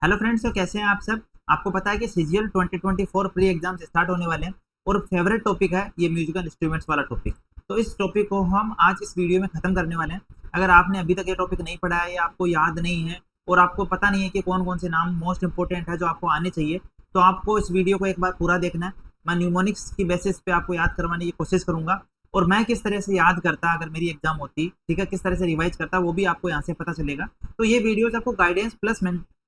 Hello friends, तो कैसे हैं आप सब। आपको पता है कि सीजीएल 2024 प्री एग्जाम स्टार्ट होने वाले हैं और फेवरेट टॉपिक है ये म्यूजिकल इंस्ट्रूमेंट्स वाला टॉपिक। तो इस टॉपिक को हम आज इस वीडियो में खत्म करने वाले हैं। अगर आपने अभी तक ये टॉपिक नहीं पढ़ा है या आपको याद नहीं है और आपको पता नहीं है कि कौन कौन से नाम मोस्ट इंपॉर्टेंट है जो आपको आने चाहिए, तो आपको इस वीडियो को एक बार पूरा देखना है। मैं न्यूमोनिक्स की बेसिस पे आपको याद करवाने की कोशिश करूंगा और मैं किस तरह से याद करता अगर मेरी एग्जाम होती, ठीक है, किस तरह से रिवाइज करता वो भी आपको यहाँ से पता चलेगा। तो ये वीडियोज आपको गाइडेंस प्लस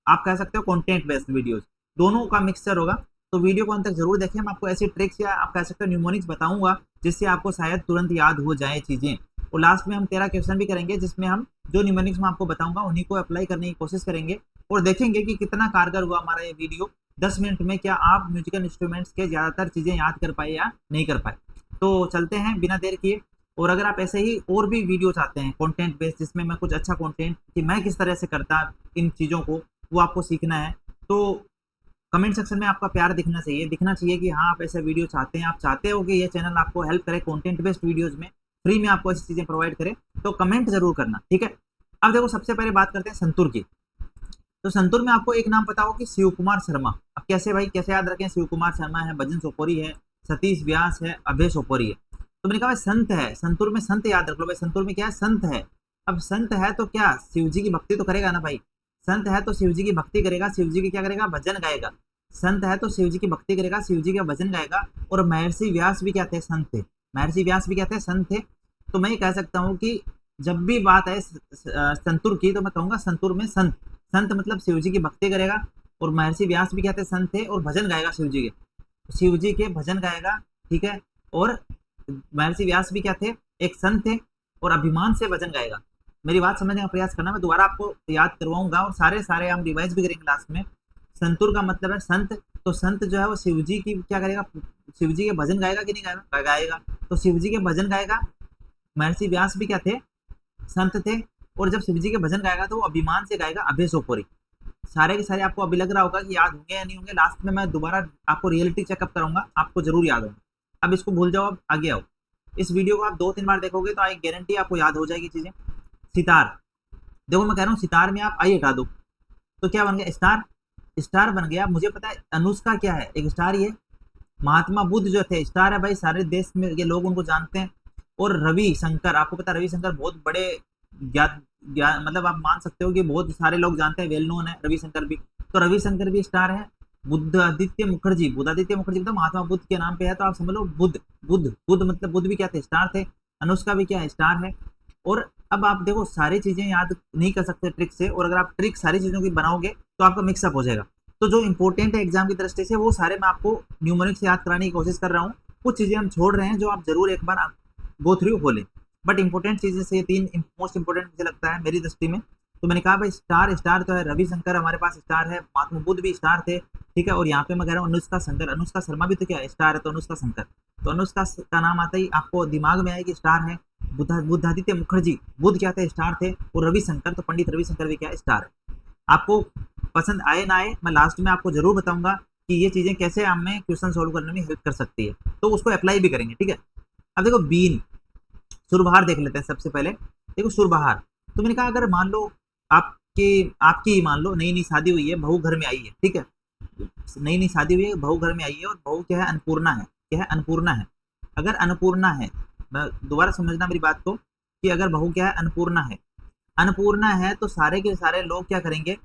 आप कह सकते हो कंटेंट बेस्ड वीडियोस दोनों का मिक्सचर होगा। तो वीडियो को अंत तक जरूर देखें। मैं आपको ऐसी ट्रिक्स या आप कह सकते हो न्यूमोनिक्स बताऊंगा जिससे आपको शायद तुरंत याद हो जाए चीजें। और लास्ट में हम 13 क्वेश्चन भी करेंगे जिसमें हम जो न्यूमोनिक्स में आपको बताऊंगा उन्हीं को अप्लाई करने की कोशिश करेंगे और देखेंगे कि कितना कारगर हुआ हमारा ये वीडियो। 10 मिनट में क्या आप म्यूजिकल इंस्ट्रूमेंट्स के ज्यादातर चीजें याद कर पाए या नहीं कर पाए। तो चलते हैं बिना देर किए। और अगर आप ऐसे ही और भी वीडियो चाहते हैं कंटेंट बेस्ड जिसमें मैं कुछ अच्छा कंटेंट कि मैं किस तरह से करता इन चीज़ों को वो आपको सीखना है, तो कमेंट सेक्शन में आपका प्यार दिखना चाहिए कि हाँ आप ऐसे वीडियो चाहते हैं, आप चाहते हो कि ये चैनल आपको हेल्प करे कंटेंट बेस्ड वीडियोज में, फ्री में आपको ऐसी चीज़ें प्रोवाइड करे। तो कमेंट जरूर करना, ठीक है। अब देखो सबसे पहले बात करते हैं संतूर की। तो संतूर में आपको एक नाम पता हो कि शिव कुमार शर्मा। अब कैसे भाई कैसे याद रखें, शिव कुमार शर्मा है, भजन सोपोरी है, सतीश व्यास है, अभय सोपोरी है। तो मैंने कहा भाई संत है, संतूर में संत याद रख लो भाई। संतूर में क्या है, संत है। अब संत है तो क्या शिव जी की भक्ति तो करेगा ना भाई। संत है तो शिव जी की भक्ति करेगा, शिव जी की क्या करेगा, भजन गाएगा। संत है तो शिव जी की भक्ति करेगा, शिव जी का भजन गाएगा। और महर्षि व्यास भी क्या थे, संत थे। महर्षि व्यास भी क्या थे, संत थे। तो मैं ये कह सकता हूँ कि जब भी बात है संतूर की तो मैं कहूंगा संतूर में संत। संत मतलब शिव जी की भक्ति करेगा। और महर्षि व्यास भी क्या थे, संत थे और भजन गाएगा शिव जी के, शिव जी के भजन गाएगा, ठीक है। और महर्षि व्यास भी क्या थे, एक संत थे और अभिमान से भजन गाएगा। मेरी बात समझने का प्रयास करना, मैं दोबारा आपको याद करवाऊंगा और सारे सारे हम रिवाइज भी करेंगे लास्ट में। संतूर का मतलब है संत। तो संत जो है वो शिव जी की क्या करेगा, शिव जी के भजन गाएगा कि नहीं गाएगा, गाएगा। तो शिव जी के भजन गाएगा। महर्षि व्यास भी क्या थे, संत थे। और जब शिव जी के भजन गाएगा तो वो अभिमान से गाएगा, अभय सोपोरी। सारे के सारे आपको अभी लग रहा होगा कि याद होंगे या नहीं होंगे, लास्ट में मैं दोबारा आपको रियलिटी चेकअप कराऊंगा, आपको जरूर याद होंगे। अब इसको भूल जाओ, अब आगे आओ। इस वीडियो को आप 2-3 बार देखोगे तो एक गारंटी आपको याद हो जाएगी चीजें। सितार, देखो मैं कह रहा हूँ सितार में आप आई हटा दो तो क्या बन गया, स्टार। स्टार बन गया। मुझे पता है अनुष्का क्या है, एक स्टार ही है। महात्मा बुद्ध जो थे स्टार है भाई, सारे देश में के लोग उनको जानते हैं। और रवि शंकर, आपको पता है रवि शंकर बहुत बड़े ज्ञात मतलब आप मान सकते हो कि बहुत सारे लोग जानते हैं, वेल नोन है रविशंकर भी। तो रविशंकर भी स्टार है। बुद्धादित्य मुखर्जी, बुद्धादित्य मुखर्जी मतलब महात्मा बुद्ध के नाम पे है, तो आप समझ लो बुद्ध बुद्ध बुद्ध मतलब बुद्ध भी क्या थे, स्टार थे। अनुष्का भी क्या है, स्टार है। और अब आप देखो सारी चीजें याद नहीं कर सकते ट्रिक से, और अगर आप ट्रिक सारी चीजों की बनाओगे तो आपका मिक्सअप हो जाएगा। तो जो इंपॉर्टेंट है एग्जाम की दृष्टि से वो सारे मैं आपको न्यूमेरिक से याद कराने की कोशिश कर रहा हूँ। कुछ चीजें हम छोड़ रहे हैं जो आप जरूर एक बार गो थ्रू हो लें। बट इंपॉर्टेंट चीजें से 3 मोस्ट इंपॉर्टेंट मुझे लगता है मेरी दृष्टि में। तो मैंने कहा भाई स्टार, स्टार तो है रविशंकर, हमारे पास स्टार है, महात्मा बुद्ध भी स्टार थे, ठीक है। और यहाँ पे मैं कह रहा हूँ अनुष्का शंकर, अनुष्का शर्मा भी तो क्या है, स्टार है। तो अनुष्का शंकर, तो अनुष्का का नाम आता ही आपको दिमाग में आए कि स्टार है। बुद्धादित्य मुखर्जी, बुद्ध क्या थे, स्टार थे। और रविशंकर, तो पंडित रविशंकर भी क्या है, स्टार है। आपको पसंद आए ना आए, मैं लास्ट में आपको जरूर बताऊंगा कि ये चीजें कैसे हमें क्वेश्चन सोल्व करने में हेल्प कर सकती है, तो उसको अप्लाई भी करेंगे, ठीक है। अब देखो बीन, सुरबहार देख लेते हैं सबसे पहले। देखो सुरबहार, तो मैंने कहा अगर मान लो आपकी आपकी मान लो नई नई शादी हुई है, बहू घर में आई है, ठीक है। नई नई शादी हुई है, बहू घर में आई है और बहू क्या है, अन्नपूर्णा है। क्या है, अन्नपूर्णा है। अगर अन्नपूर्णा है, मैं दोबारा समझना मेरी बात को, कि अगर बहू क्या है, अन्नपूर्णा है। अन्नपूर्णा है तो सारे के सारे लोग क्या करेंगे,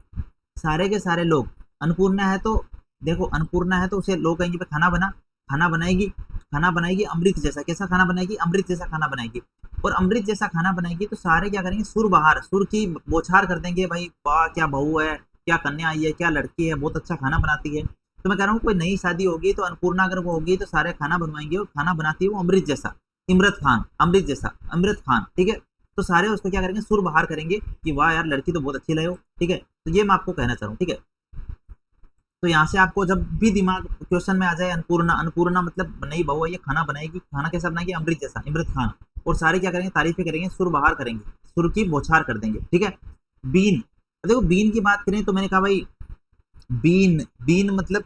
सारे के सारे लोग, अन्नपूर्णा है तो देखो अन्नपूर्णा है तो उसे लोग कहेंगे खाना बना, खाना बनाएगी, खाना बनाएगी अमृत जैसा। कैसा खाना बनाएगी, अमृत जैसा खाना बनाएगी। और अमृत जैसा खाना बनाएगी तो सारे क्या करेंगे, सुर बहार, सुर की बौछार कर देंगे, भाई वाह क्या बहू है, क्या कन्या आई है, क्या लड़की है, बहुत अच्छा खाना बनाती है। तो मैं कह रहा हूँ कोई नई शादी होगी तो अन्नपूर्णा अगर वो होगी तो सारे खाना बनवाएंगे और खाना बनाती है वो अमृत जैसा, इमरत खान, अमृत जैसा, अमृत खान, ठीक है। तो सारे उसको क्या करेंगे, सुर बहार करेंगे कि वाह यार लड़की तो बहुत अच्छी लाए हो, ठीक है। तो ये मैं आपको कहना चाह रहा हूँ, ठीक है। तो यहाँ से आपको जब भी दिमाग क्वेश्चन में आ जाए अन्नपूर्णा, अन्नपूर्णा मतलब नई बहू है, ये खाना बनाएगी, खाना कैसा बनाएगी, अमृत जैसा, इमरत खान। और सारे क्या करेंगे, तारीफें करेंगे, सुर बहार करेंगे, सुर की बौछार कर देंगे, ठीक है। बीन, देखो बीन की बात करें तो मैंने कहा भाई बीन, बीन मतलब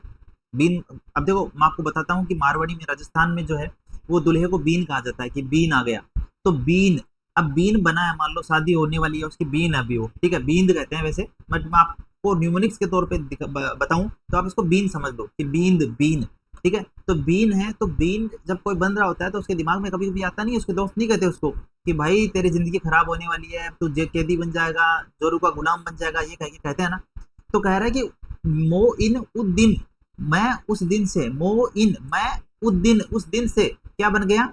बीन। अब देखो मैं आपको बताता हूँ कि मारवाड़ी में, राजस्थान में जो है वो दूल्हे को बीन कहा जाता है कि बीन आ गया। तो बीन, अब बीन बना है, मान लो शादी होने वाली है उसकी बीन, अभी वो ठीक है बींद कहते हैं वैसे, बट मैं आपको आपको न्यूमोनिक्स के तौर पे बताऊं तो आप इसको बीन समझ लो कि बीन बीन, ठीक है। तो बीन है, तो बीन जब कोई बन रहा होता है तो उसके दिमाग में कभी कभी आता नहीं है, उसके दोस्त नहीं कहते उसको कि भाई तेरी जिंदगी खराब होने वाली है, तू कैदी बन जाएगा, जोरू का गुलाम बन जाएगा, ये कह के कहते हैं ना। तो कह रहा है कि मो इन उद्दीन, मैं उस दिन से, मो इन मैं उद्दीन उस दिन से क्या बन गया,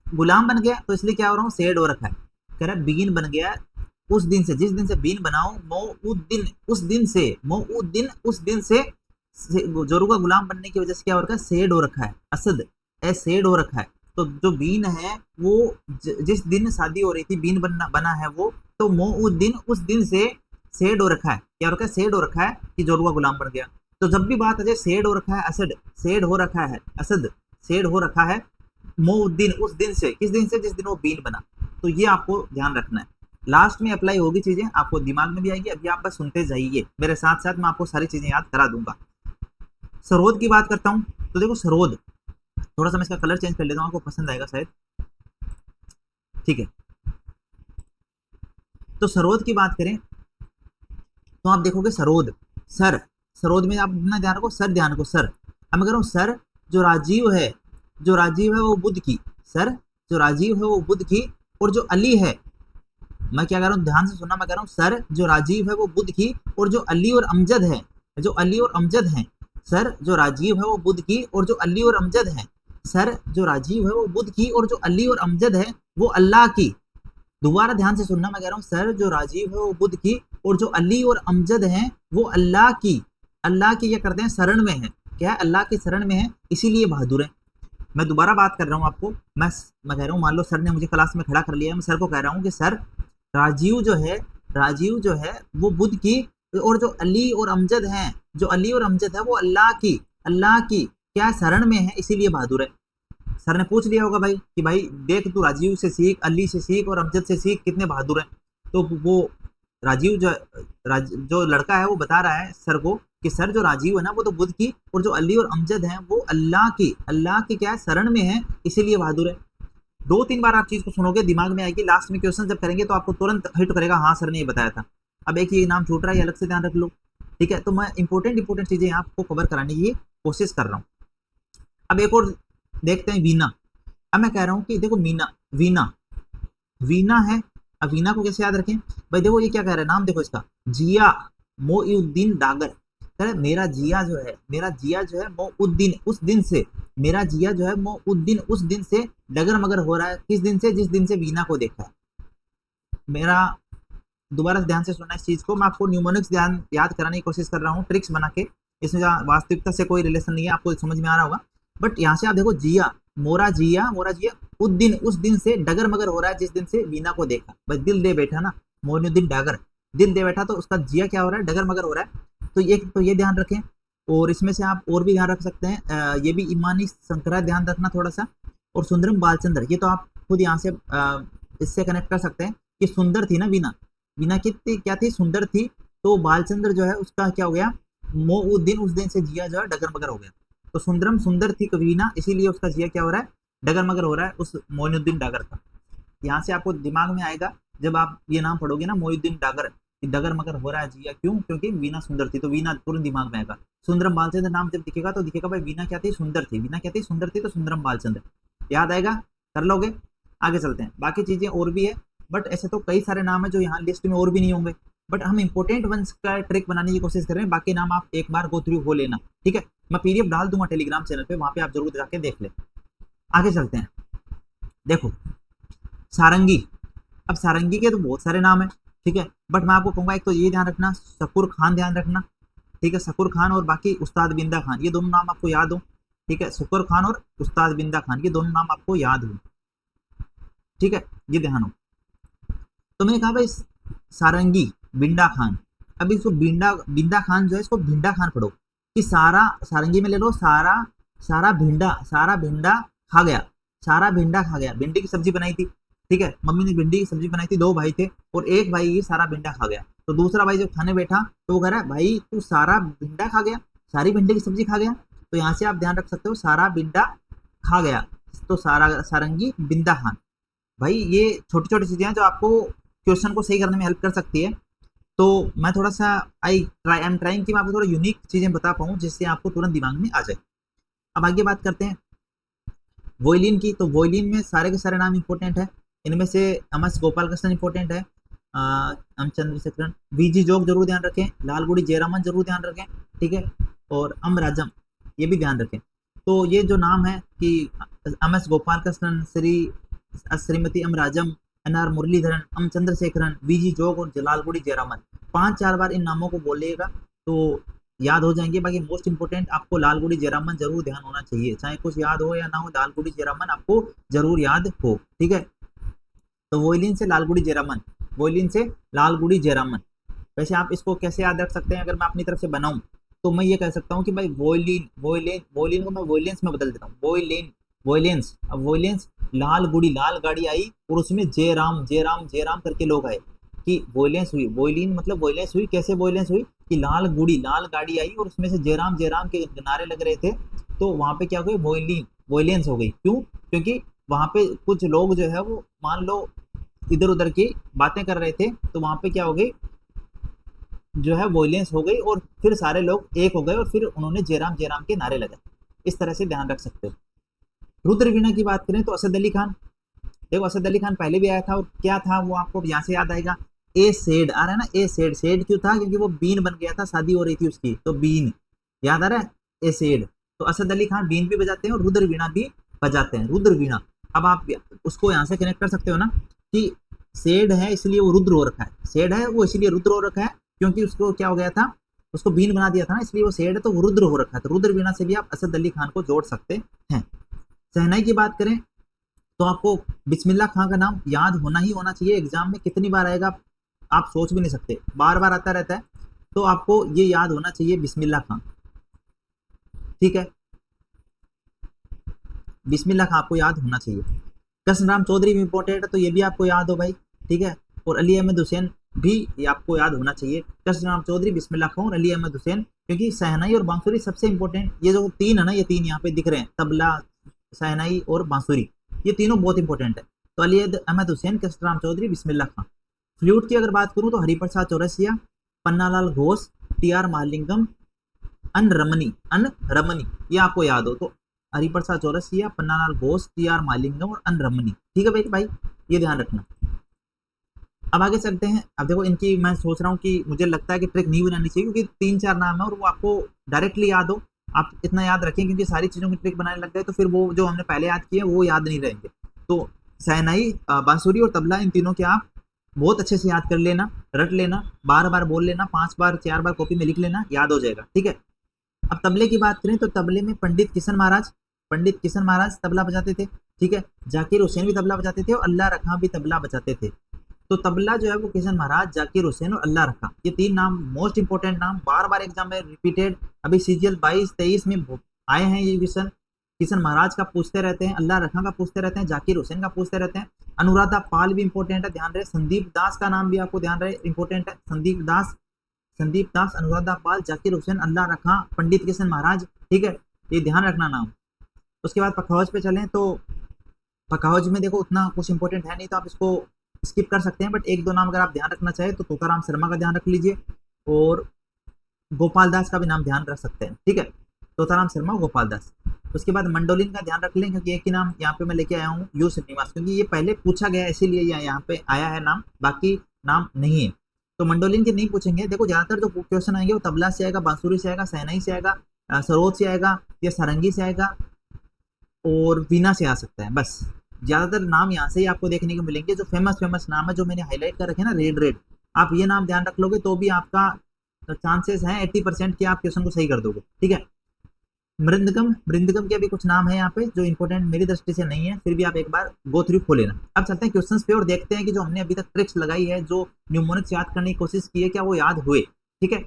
गुलाम बन गया। तो इसलिए क्या हो रहा हूँ, सेड हो रखा है। कह रहा है बीन बन गया उस दिन से, जिस दिन से बीन बनाओ, मौउद्दीन उस दिन से, मौउद्दीन उस दिन से जोरू का गुलाम बनने की वजह से क्या हो रखा है, सेड हो रखा है, असद ए सेड हो रखा है। तो जो बीन है वो जिस दिन शादी हो रही थी बीन बना है वो, तो मौउद्दीन उस दिन से सेड हो रखा है, क्या हो रखा है, सेड हो रखा है कि जोरू का गुलाम बन गया। तो जब भी बात आ जाए सेड हो रखा है, असद सेड हो रखा है, असद सेड हो रखा है, मौउद्दीन उस दिन से, किस दिन से, जिस दिन वो बीन बना। तो ये आपको ध्यान रखना है, लास्ट में अप्लाई होगी चीजें, आपको दिमाग में भी आएगी। अभी आप बस सुनते जाइए मेरे साथ साथ, मैं आपको सारी चीजें याद करा दूंगा। सरोद की बात करता हूं तो देखो सरोद, थोड़ा सा मैं इसका कलर चेंज कर लेता हूं, आपको पसंद आएगा शायद, ठीक है। तो सरोद की बात करें तो आप देखोगे सरोद, सर, सरोद में आप अपना ध्यान रखो, सर ध्यान रखो, सर। अब मैं कह रहा हूं सर जो राजीव है, जो राजीव है वो बुद्ध की, सर जो राजीव है वो बुद्ध की, और जो अली है, मैं क्या कह रहा हूँ, ध्यान से सुनना, मैं कह रहा हूँ सर जो राजीव है वो बुद्ध की, और जो अली और अमजद है, जो अली और अमजद हैं, सर जो राजीव है वो बुद्ध की और जो अली और अमजद हैं, सर जो राजीव है वो बुद्ध की और जो अली और अमजद है वो अल्लाह की। दोबारा ध्यान से सुनना, मैं कह रहा हूँ सर जो राजीव है वो बुद्ध की और जो अली और अमजद हैं वो अल्लाह की, अल्लाह की क्या करते हैं, शरण में है, क्या है, अल्लाह की शरण में है, इसीलिए बहादुर है। मैं दोबारा बात कर रहा हूँ आपको, मैं कह रहा हूँ, मान लो सर ने मुझे क्लास में खड़ा कर लिया, मैं सर को कह रहा हूँ कि सर राजीव जो है, राजीव जो है वो बुद्ध की, और जो अली और अमजद हैं, जो अली और अमजद है वो अल्लाह की, अल्लाह की क्या शरण में है, इसीलिए बहादुर है। सर ने पूछ लिया होगा भाई कि भाई देख तू राजीव से सीख, अली से सीख और अमजद से सीख, कितने बहादुर हैं। तो वो राजीव जो लड़का है वो बता रहा है सर को कि सर जो राजीव है ना वो तो बुद्ध की, और जो अली और अमजद हैं वो अल्लाह की, अल्लाह की क्या है, शरण में है, इसीलिए बहादुर है। 2-3 बार आप चीज को सुनोगे, दिमाग में आएगी, लास्ट में क्वेश्चन जब करेंगे तो आपको तुरंत हिट करेगा, हाँ सर ने ये बताया था। अब एक ये नाम छूट रहा है, ये अलग से ध्यान रख लो, ठीक है। तो मैं इंपॉर्टेंट चीजें आपको कवर कराने की कोशिश कर रहा हूँ। अब एक और देखते हैं, वीना। अब मैं कह रहा हूँ कि देखो मीना, वीना, वीना है। अब वीना को कैसे याद रखें भाई, देखो ये क्या कह रहा है, नाम देखो इसका, जिया मोइउद्दीन डागर। मेरा जिया जो है, मेरा जिया जो है मोउद्दीन उस दिन से, मेरा जिया जो है मोउद्दीन उस दिन से डगर मगर हो रहा है, किस दिन से, जिस दिन से वीना को देखा है। मेरा दोबारा ध्यान से सुनना इस चीज को, मैं आपको न्यूमोनिक्स ध्यान याद कराने की कोशिश कर रहा हूँ, ट्रिक्स बना के, इसमें वास्तविकता से कोई रिलेशन नहीं है, आपको समझ में आ रहा होगा। बट यहाँ से आप देखो, जिया मोरा जिया, मोरा जिया उद्दीन उस दिन से डगर मगर हो रहा है, जिस दिन से वीना को देखा। बस दिल दे बैठा ना, मोइनुद्दीन डागर, दिल दे बैठा, तो उसका जिया क्या हो रहा है, डगर मगर हो रहा है। तो ये ध्यान रखें। और इसमें से आप और भी ध्यान रख सकते हैं, ये भी ईमानी संकरा ध्यान रखना थोड़ा सा। और सुंदरम बालचंद्र, ये तो आप खुद यहाँ से इससे कनेक्ट कर सकते हैं कि सुंदर थी ना वीना, वीना कितनी क्या थी, सुंदर थी। तो बालचंद्र जो है उसका क्या हो गया, मोउद्दीन उस दिन से जिया जो है डगर मगर हो गया। तो सुंदरम सुंदर थी वीना, इसीलिए उसका जिया क्या हो रहा है, डगर मगर हो रहा है उस मोइनुद्दीन डागर का। यहाँ से आपको दिमाग में आएगा जब आप ये नाम पढ़ोगे ना, मोइनुद्दीन डागर, डगर मगर हो रहा है जिया, क्यों, क्योंकि वीना सुंदर थी, तो वीना तुरंत दिमाग में आएगा। सुंदरम बालचंद्र नाम जब दिखेगा तो दिखेगा भाई वीना क्या थी, सुंदर थी, वीना क्या थी, सुंदर थी, तो सुंदरम बालचंद्र याद आएगा, कर लोगे। आगे चलते हैं, बाकी चीजें और भी है, बट ऐसे तो कई सारे नाम है जो यहाँ लिस्ट में और भी नहीं होंगे, बट हम इंपोर्टेंट वंस का ट्रिक बनाने की कोशिश कर रहे हैं। बाकी नाम आप एक बार गो थ्रू हो लेना, ठीक है। मैं पीडीएफ डाल दूंगा टेलीग्राम चैनल पे, वहां पे आप जरूर जाके देख ले। आगे चलते हैं, देखो सारंगी। अब सारंगी के तो बहुत सारे नाम है, ठीक है, बट मैं आपको कहूंगा एक तो ये ध्यान रखना, शकूर खान ध्यान रखना, ठीक है, शकूर खान और बाकी उस्ताद बिंदा खान, ये दोनों नाम आपको याद हो, ठीक है, शकूर खान और उस्ताद बिंदा खान, ये दोनों नाम आपको याद हो, ठीक है, ये ध्यान हो। तो मैंने कहा भाई सारंगी बिंडा खान, अब इसको बिंदा खान जो है इसको भिंडा खान पढ़ो, कि सारा सारंगी में ले लो, सारा भिंडा खा गया, सारा भिंडा खा गया, भिंडी की सब्जी बनाई थी, ठीक है, मम्मी ने भिंडी की सब्जी बनाई थी, 2 भाई थे और एक भाई ये सारा भिंडा खा गया। तो दूसरा भाई जब खाने बैठा तो वो कह रहा है भाई तू सारा भिंडा खा गया, सारी भिंडी की सब्जी खा गया। तो यहाँ से आप ध्यान रख सकते हो, सारा भिंडा खा गया, तो सारंगी बिंदा खान। भाई ये छोटी छोटी चीजें हैं जो आपको क्वेश्चन को सही करने में हेल्प कर सकती है। तो मैं थोड़ा सा आई एम ट्राइंग कि मैं आपको थोड़ा यूनिक चीज़ें बता पाऊँ जिससे आपको तुरंत दिमाग में आ जाए। अब आगे बात करते हैं वोयलिन की। तो वोयलिन में सारे के सारे नाम इंपॉर्टेंट है। इनमें से एम.एस. गोपाल कृष्णन इंपॉर्टेंट है, एम चंद्रशेखरन, वी.जी. जोग जरूर ध्यान रखें, लालगुडी जयरामन जरूर ध्यान रखें, ठीक है, और एम राजम ये भी ध्यान रखें। तो ये जो नाम है कि एम.एस. गोपाल कृष्णन, श्रीमती M Rajam, N R. Muralidharan, M Chandrasekharan, V G. Jog और लालगुडी जयरामन, 5-4 बार इन नामों को बोलिएगा तो याद हो जाएंगे। बाकी मोस्ट इंपोर्टेंट आपको लालगुडी जयरामन जरूर ध्यान होना चाहिए, चाहे कुछ याद हो या ना हो, लालगुडी जयरामन आपको जरूर याद हो, ठीक है। तो वोयलिन से लालगुडी जयरामन, वोयलिन से लालगुडी जयरामन। वैसे आप इसको कैसे याद रख सकते हैं, अगर मैं अपनी तरफ से बनाऊं तो मैं ये कह सकता हूँ कि भाई वोयलिन वोयलिन वोयलिन को मैं वोयलेंस में बदल देता हूँ, वोयलिन वोयलेंस। अब वोयलेंस लालगुडी, लाल गाड़ी आई और उसमें जयराम जयराम जयराम करके लोग आए कि वोयलेंस हुई। वोयलिन मतलब वोयलेंस हुई, कैसे वोयलेंस हुई कि लाल गुड़ी, लाल गाड़ी आई और उसमें से जयराम जयराम के नारे लग रहे थे, तो वहां पे क्या हो गई, वोयलिन वोयलेंस हो गई। क्यों? क्योंकि वहां पे कुछ लोग जो है वो मान लो इधर उधर की बातें कर रहे थे, तो वहां पे क्या हो गई, जो है वोयलेंस हो गई और फिर सारे लोग एक हो गए और फिर उन्होंने जयराम जयराम के नारे लगाए। इस तरह से ध्यान रख सकते हो। रुद्रवीणा की बात करें तो असद अली खान, देखो असद अली खान पहले भी आया था और क्या था वो आपको यहाँ से याद आएगा, ए सेड आ रहा है ना, ए सेड, सेड क्यों था, क्योंकि वो बीन बन गया था, शादी हो रही थी उसकी, तो बीन याद आ रहा है, ए सेड। तो असद अली खान बीन भी बजाते हैं और रुद्रवीणा भी बजाते हैं, रुद्रवीणा। अब आप उसको यहाँ से कनेक्ट कर सकते हो ना कि सेड है इसलिए वो रुद्र हो रखा है, सेड है वो इसलिए रुद्र हो रखा है क्योंकि उसको क्या हो गया था, उसको बीन बना दिया था ना, इसलिए वो सेड है तो वो रुद्र हो रखा है। तो रुद्रवीणा से भी आप असद अली खान को जोड़ सकते हैं। शहनाई की बात करें तो आपको बिस्मिल्लाह खां का नाम याद होना ही होना चाहिए। एग्जाम में कितनी बार आएगा आप सोच भी नहीं सकते, बार बार आता रहता है, तो आपको ये याद होना चाहिए बिस्मिल्लाह खां, ठीक है, बिस्मिल्लाह खां आपको याद होना चाहिए। कृष्णराम चौधरी भी इंपॉर्टेंट है, तो ये भी आपको याद हो भाई, ठीक है, और अली अहमद हुसैन भी ये आपको याद होना चाहिए। कृष्णराम चौधरी, बिस्मिल्लाह खां और अली अहमद हुसैन, क्योंकि शहनाई और बांसुरी सबसे इंपॉर्टेंट, ये जो तीन है ना, ये तीन यहाँ पे दिख रहे हैं, तबला, शहनाई और बांसुरी, ये तीनों बहुत इंपॉर्टेंट है। तो अली अहमद हुसैन, कृष्णराम चौधरी, बिस्मिल्लाह खां। फ्लूट की अगर बात करूं तो हरिप्रसाद चौरसिया, पन्नालाल घोष, टी.आर. महालिंगम, अन रमनी, ये आपको याद हो तो हरिप्रसाद चौरसिया, पन्नालाल घोष, टी.आर. महालिंगम और अन रमनी, ठीक है भाई, ये ध्यान रखना। अब आगे चलते हैं। अब देखो इनकी मैं सोच रहा हूँ कि मुझे लगता है कि ट्रिक नहीं बनानी चाहिए क्योंकि 3-4 नाम है और वो आपको डायरेक्टली याद हो, आप इतना याद रखें, क्योंकि सारी चीज़ों की ट्रिक बनाने लग गए तो फिर वो जो हमने पहले याद किए वो याद नहीं रहेंगे। तो शहनाई, बांसुरी और तबला, इन तीनों के आप बहुत अच्छे से याद कर लेना, रट लेना, बार बार बोल लेना, 5 बार 4 बार कॉपी में लिख लेना, याद हो जाएगा, ठीक है। अब तबले की बात करें तो तबले में पंडित किशन महाराज तबला बजाते थे, ठीक है, जाकिर हुसैन भी तबला बजाते थे और अल्लाह रखा भी तबला बजाते थे। तो तबला जो है वो किशन महाराज, जाकिर हुसैन और अल्लाह रखा, ये 3 नाम मोस्ट इंपोर्टेंट नाम, बार बार एग्जाम में रिपीटेड, अभी सीजीएल 22-23 में आए हैं ये क्वेश्चन। किशन महाराज का पूछते रहते हैं, अल्लाह रखा का पूछते रहते हैं, जाकिर हुसैन का पूछते रहते हैं। अनुराधा पाल भी इंपॉर्टेंट है, ध्यान रहे। संदीप दास का नाम भी आपको ध्यान रहे, इंपॉर्टेंट है। संदीप दास, अनुराधा पाल, जाकिर हुसैन, अल्लाह रखा, पंडित किशन महाराज, ठीक है, ये ध्यान रखना नाम। उसके बाद पखौज पे चलें तो पखौज में देखो उतना कुछ इंपॉर्टेंट है नहीं, तो आप इसको स्किप कर सकते हैं, बट 1-2 नाम अगर आप ध्यान रखना चाहें तो तोताराम शर्मा का ध्यान रख लीजिए और गोपाल दास का भी नाम ध्यान रख सकते हैं, ठीक है, तोताराम शर्मा, गोपाल दास। उसके बाद मंडोलिन का ध्यान रख लें क्योंकि एक ही नाम यहाँ पे मैं लेके आया हूँ, यू श्रीनिवास, क्योंकि ये पहले पूछा गया इसीलिए यहाँ पे आया है नाम, बाकी नाम नहीं है। तो मंडोलिन के नहीं पूछेंगे। देखो ज्यादातर जो क्वेश्चन आएंगे वो तबला से आएगा, बांसुरी से आएगा, शहनाई से आएगा, सरोद से आएगा या सारंगी से आएगा और वीणा से आ सकता है, बस ज्यादातर नाम यहाँ से ही आपको देखने को मिलेंगे। जो फेमस नाम है जो मैंने हाईलाइट कर रखे ना, रेड, आप ये नाम ध्यान रख लोगे तो भी आपका चांसेस हैं 80% कि आप क्वेश्चन को सही कर दोगे, ठीक है। मृदंगम के भी कुछ नाम है यहाँ पे जो इंपॉर्टेंट मेरी दृष्टि से नहीं है, फिर भी आप एक बार गो थ्रू खोल लेना। अब चलते हैं क्वेश्चंस पे और देखते हैं कि जो हमने अभी तक ट्रिक्स लगाई है, जो न्यूमोनिक्स याद करने की कोशिश की है, क्या वो याद हुए, ठीक है।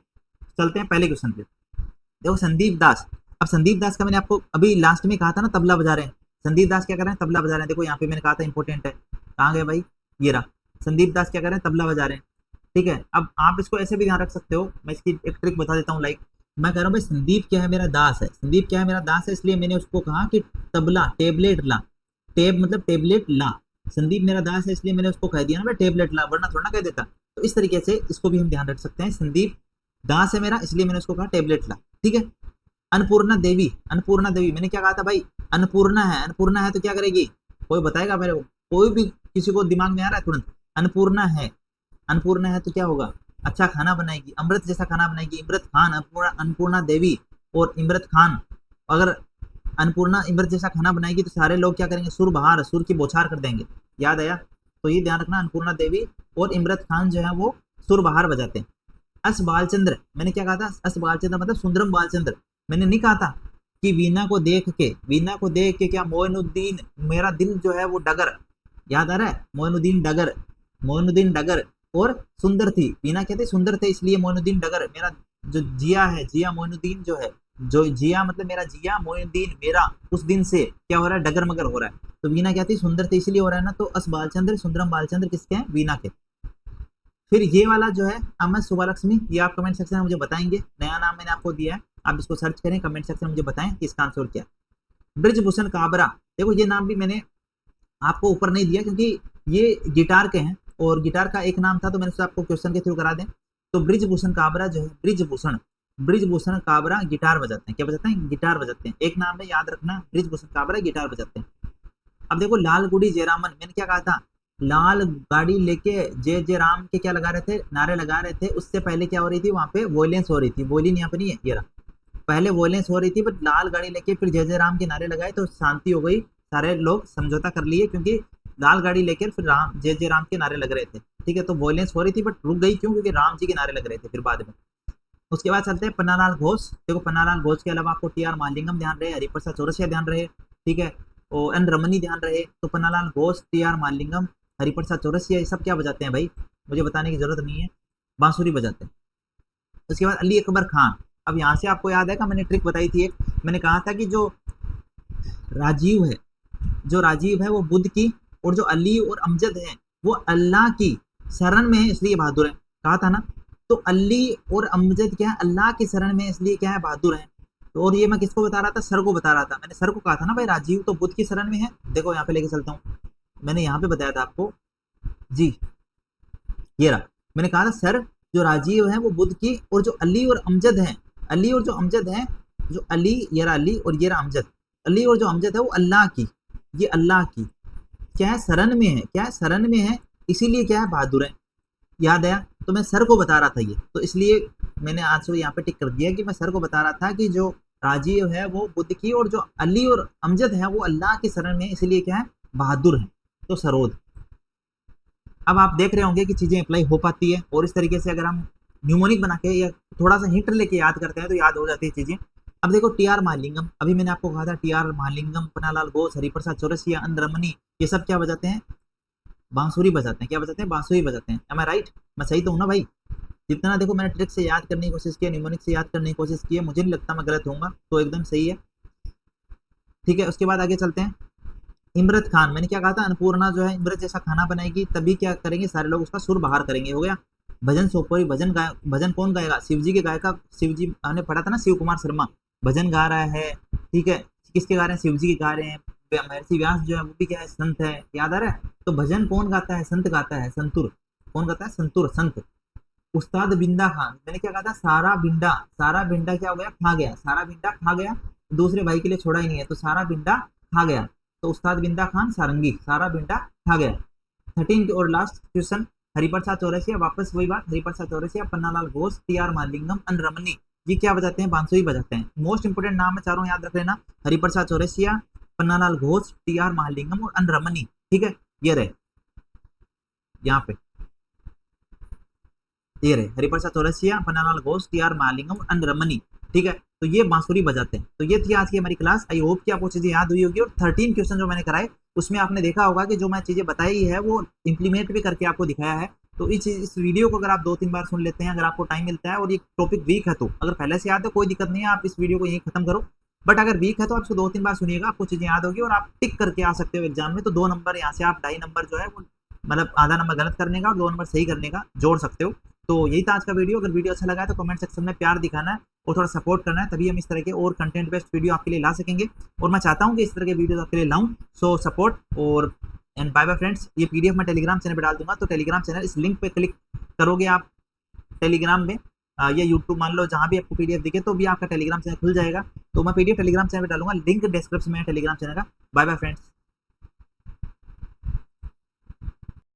चलते हैं पहले क्वेश्चन पे। देखो संदीप दास, अब संदीप दास का मैंने आपको अभी लास्ट में कहा था ना तबला बजा रहे हैं, संदीप दास क्या कर रहे हैं, तबला बजा रहे हैं। देखो यहाँ पे मैंने कहा था इंपॉर्टेंट है, कहाँ गए भाई, ये रहा, संदीप दास क्या कर रहे हैं, तबला बजा रहे हैं, ठीक है। अब आप इसको ऐसे भी ध्यान रख सकते हो, मैं इसकी एक ट्रिक बता देता हूँ। लाइक मैं कह रहा हूँ भाई संदीप क्या है मेरा दास है, संदीप क्या है मेरा दास है, इसलिए मैंने उसको कहा कि तबला टेबलेट ला, टेब मतलब टेबलेट ला, संदीप मेरा दास है इसलिए मैंने उसको कह दिया ना भाई टेबलेट ला, वरना थोड़ा ना कह देता। तो इस तरीके से इसको भी हम ध्यान रख सकते हैं। संदीप दांत है मेरा, इसलिए मैंने उसको कहा टेबलेट ला, ठीक है। अन्नपूर्णा देवी, अन्नपूर्णा देवी, मैंने क्या कहा था भाई, अन्नपूर्णा है, अन्नपूर्णा है तो क्या करेगी, कोई बताएगा मेरे को, कोई भी किसी को दिमाग में आ रहा है तुरंत, अन्नपूर्णा है, अन्नपूर्णा है तो क्या होगा, अच्छा खाना बनाएगी, अमृत जैसा खाना बनाएगी, इमरत खान, अन्नपूर्णा देवी और इमरत खान। अगर अन्नपूर्णा इमरत जैसा खाना बनाएगी तो सारे लोग क्या करेंगे, सुर बहार, सुर की बौछार कर देंगे, याद आया। तो ये ध्यान रखना, अन्नपूर्णा देवी और इमरत खान जो है वो सुर बहार बजाते हैं। अस बालचंद्र, मैंने क्या कहा था, अस बालचंद्र मतलब सुंदरम बालचंद्र। मैंने नहीं कहा था कि वीणा को देख के, वीणा को देख के क्या मोइनुद्दीन, मेरा दिल जो है वो डगर, याद आ रहा है, मोइनुद्दीन डगर, मोइनुद्दीन डगर और सुंदर थी, वीणा कहते सुंदर थे इसलिए मोइनुद्दीन डगर, मेरा जो जिया है, जिया मोइनुद्दीन जो है, जो जिया मतलब मेरा जिया, मोइनुद्दीन मेरा उस दिन से क्या हो रहा है, डगर मगर हो रहा है। तो वीणा क्या थी, सुंदर थी इसलिए हो रहा है ना, तो अस बालचंद्र, सुंदरम बालचंद्र किसके हैं, वीणा के। फिर ये वाला जो है अमर सुबालक्ष्मी, ये आप कमेंट सेक्शन में मुझे बताएंगे, नया नाम मैंने आपको दिया है, आप इसको सर्च करें, कमेंट सेक्शन में मुझे बताएं कि इसका आंसर क्या है। ब्रिजभूषण काबरा, देखो ये नाम भी मैंने आपको ऊपर नहीं दिया क्योंकि ये गिटार के हैं और गिटार का एक नाम था तो मैंने उससे आपको क्वेश्चन के थ्रू करा दें। तो ब्रिजभूषण काबरा जो है, ब्रिजभूषण, ब्रिजभूषण काबरा गिटार बजाते हैं, क्या बजाते हैं, गिटार बजाते हैं, एक नाम है याद रखना, ब्रिजभूषण काबरा गिटार बजाते हैं। अब देखो लाल गुड़ी जयरामन, मैंने क्या कहा था, लाल गाड़ी लेके जय जय राम के क्या लगा रहे थे, नारे लगा रहे थे, उससे पहले क्या हो रही थी, वहां पे वॉयलेंस हो रही थी, वॉयलिन यहाँ पे नहीं है, ये रहा, पहले वॉयलेंस हो रही थी, बट लाल गाड़ी लेके फिर जय जय राम के नारे लगाए तो शांति हो गई, सारे लोग समझौता कर लिए क्योंकि लाल गाड़ी लेकर फिर राम, जय जय राम के नारे लग रहे थे, ठीक है। तो वॉयलेंस हो रही थी बट रुक गई, क्यों, क्योंकि राम जी के नारे लग रहे थे फिर बाद में। उसके बाद चलते हैं पन्नालाल घोष, देखो पन्नालाल घोष के अलावा आपको टी आर महालिंगम ध्यान रहे, हरिप्रसाद चौरसिया ध्यान रहे, ठीक है, और एन रमनी ध्यान रहे। तो पन्नालाल घोष, टी आर महालिंगम, हरिप्रसाद चौरसिया, ये सब क्या बजाते हैं भाई, मुझे बताने की जरूरत नहीं है, बांसुरी बजाते हैं। उसके बाद अली अकबर खान, अब यहाँ से आपको याद है कि मैंने ट्रिक बताई थी एक, मैंने कहा था कि जो राजीव है, जो राजीव है वो बुद्ध की, और जो अली और अमजद है वो अल्लाह की शरण में है इसलिए बहादुर है, कहा था ना। तो अली और अमजद क्या है, अल्लाह की शरण में इसलिए क्या है, बहादुर है। तो और ये मैं किसको बता रहा था, सर को बता रहा था, मैंने सर को कहा था ना भाई राजीव तो बुद्ध की शरण में है, देखो यहाँ पे लेके चलता हूँ, मैंने यहाँ पे बताया था आपको जी, ये रहा, मैंने कहा था सर जो राजीव है वो बुद्ध की, और जो अली और अमजद है, अली और जो अमजद है, जो अली, ये रहा अली और ये रहा अमजद, अली और जो अमजद है वो अल्लाह की, ये अल्लाह की क्या है, शरण में है, क्या है, शरण में है, इसीलिए क्या है, बहादुर है, याद आया। तो मैं सर को बता रहा था ये, तो इसलिए मैंने आंसर यहाँ पे टिक कर दिया कि मैं सर को बता रहा था कि जो राजीव है वो बुद्ध की, और जो अली और अमजद है वो अल्लाह की शरण में, इसलिए क्या है, बहादुर है, तो सरोद। अब आप देख रहे होंगे कि चीजें अप्लाई हो पाती है, और इस तरीके से अगर हम न्यूमोनिक बना के या थोड़ा सा हिंट लेके याद करते हैं तो याद हो जाती है चीजें। अब देखो टी आर महालिंगम, अभी मैंने आपको कहा था T R Mahalingam, Pannalal Ghosh, Hariprasad Chaurasia, N Ramani, ये सब क्या बजाते हैं, बांसुरी बजाते हैं, क्या बजाते हैं, बांसुरी बजाते हैं, एम आई राइट, मैं सही तो हूँ ना भाई। जितना देखो मैंने ट्रिक से याद करने की कोशिश की, न्यूमोनिक से याद करने की कोशिश की है, मुझे नहीं लगता मैं गलत होऊंगा, तो एकदम सही है, ठीक है। उसके बाद आगे चलते हैं, इमरत खान, मैंने क्या कहा था, अन्नपूर्णा जो है इमरत जैसा खाना बनाएगी तभी क्या करेंगे, सारे लोग उसका सुर बाहर करेंगे, हो गया। भजन सोपोरी, भजन कौन गाएगा, शिव जी के गायका, शिव जी हमने पढ़ा था ना, शिव कुमार शर्मा भजन गा रहा है, ठीक है, किसके गा रहे हैं, शिव जी के गा रहे हैं। महर्षि व्यास जो है वो भी क्या है, संत है, याद आ रहा है। तो भजन कौन गाता है, संत गाता है, संतुर, कौन गाता है, संतुर, संत। उस्ताद बिंदा खान, मैंने क्या कहा था, सारा बिंडा, सारा बिंडा क्या हो गया, खा गया, सारा बिंडा खा गया, दूसरे भाई के लिए छोड़ा ही नहीं है, तो सारा बिंडा खा गया, तो उस्ताद बिंदा खान सारंगी, सारा बिंडा खा गया। 13 और लास्ट क्वेश्चन, हरिप्रसाद चौरसिया, वापस वही बात, Hariprasad Chaurasia, Pannalal Ghosh, T R Mahalingam, N Ramani, ये क्या बजाते हैं, बांसुरी बजाते हैं। मोस्ट इंपोर्टेंट नाम है चारों, याद रख लेना, हरिप्रसाद चौरसिया, पन्नालाल घोष, टी आर महालिंगम और एन रमनी, ठीक है, ये रहे यहाँ पे, ये रहे Hariprasad Chaurasia, Pannalal Ghosh, T R Mahalingam, N Ramani, ठीक है। तो ये बांसुरी बजाते हैं। तो ये थी आज की हमारी क्लास, आई होप कि आपको चीजें याद हुई होगी, और 13 क्वेश्चन जो मैंने कराए उसमें आपने देखा होगा कि जो मैं चीजें बताई है वो इंप्लीमेंट भी करके आपको दिखाया है। तो इस वीडियो को अगर आप 2-3 बार सुन लेते हैं, अगर आपको टाइम मिलता है, और ये टॉपिक वीक है तो अगर पहले से याद है कोई दिक्कत नहीं है, आप इस वीडियो को यहीं खत्म करो, बट अगर वीक है तो आप इसको 2-3 बार सुनिएगा, आपको चीजें याद होगी और आप टिक करके आ सकते हो एग्जाम में। तो 2 नंबर यहाँ से आप 2.5 नंबर जो है वो, मतलब आधा नंबर गलत करने का और 2 नंबर सही करने का जोड़ सकते हो। तो यही था आज का वीडियो। अगर वीडियो अच्छा लगा है तो कमेंट सेक्शन में प्यार दिखाना है और थोड़ा सपोर्ट करना है, तभी हम इस तरह के और कंटेंट बेस्ड वीडियो आपके लिए ला सकेंगे, और मैं चाहता हूँ कि इस तरह के वीडियो आपके लिए लाऊं। सो सपोर्ट और एंड बाय बाय फ्रेंड्स। ये पीडीएफ मैं टेलीग्राम चैनल पे डाल दूंगा, तो टेलीग्राम चैनल, इस लिंक पे क्लिक करोगे आप टेलीग्राम में या यूट्यूब मान लो, जहाँ भी आपको पीडीएफ दिखे तो भी आपका टेलीग्राम चैनल खुल जाएगा। तो मैं पीडीएफ टेलीग्राम चैनल पे डालूंगा, लिंक डिस्क्रिप्शन में है टेलीग्राम चैनल का। Bye bye friends.